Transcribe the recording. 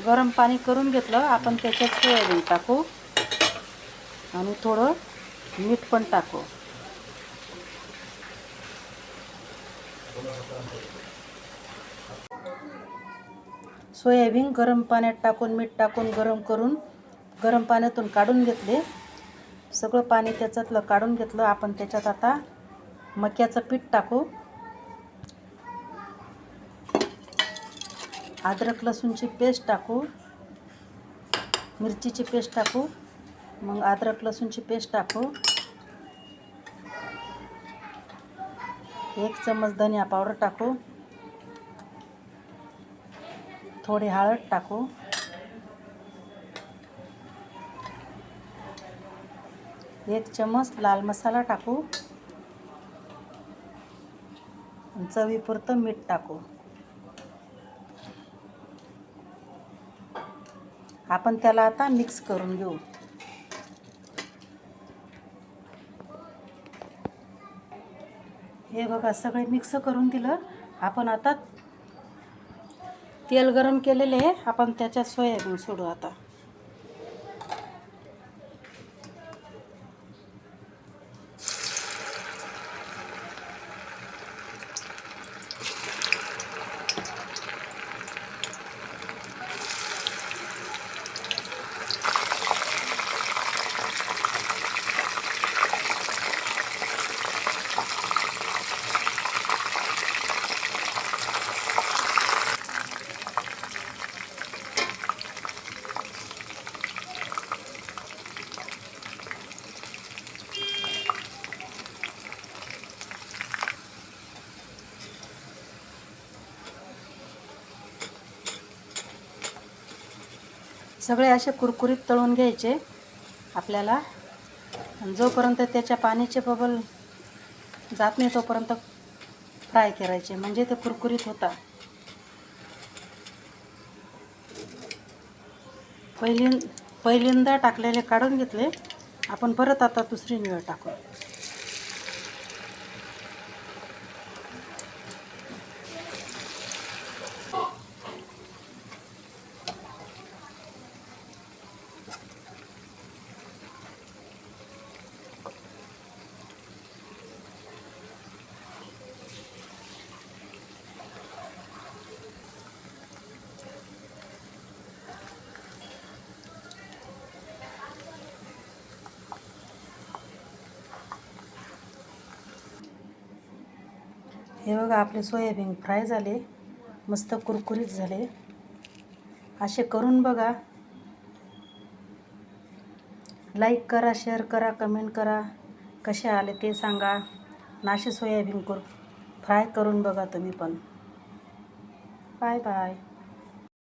गरम पाणी करून घेतलं. आपण त्याच्यात सोयाबीन टाकू आणि थोडं मीठ पण टाकू. सोयाबीन गरम पाण्यात टाकून मीठ टाकून गरम करून गरम पाण्यातून काढून घेतले. सगळं पाणी त्याच्यातलं काढून घेतलं. आपण त्याच्यात आता मक्याचं पीठ टाकू. अद्रक लसूणची पेस्ट टाकू. मिरचीची पेस्ट टाकू. मग अद्रक लसूणची पेस्ट टाकू. 1 चम्मच धनिया पावडर टाकू. थोडी हळद टाकू. एक चम्मच लाल मसाला टाकू. चवीपुरतं मीठ टाकू. आपण त्याला आता मिक्स करून घेऊ. हे बघा सगळे मिक्स करून दिलं. आपण आता तेल गरम केलेले आहे. आपण त्याच्यात सोयाबीन सोडू आता. सगळे असे कुरकुरीत तळून घ्यायचे आपल्याला. जोपर्यंत त्याच्या पाण्याचे बबल जात नाही तोपर्यंत फ्राय करायचे, म्हणजे ते कुरकुरीत होतात. पहिल्यांदा टाकलेले काढून घेतले. आपण परत आता दुसरी वेळ टाकू. हे बघा आपले सोयाबीन फ्राय झाले, मस्त कुरकुरीत झाले. असे करून बघा. लाईक करा, शेअर करा, कमेंट करा. कसे आले ते सांगा. नाशी सोयाबीन फ्राय करून बघा तुम्ही पण. Bye bye.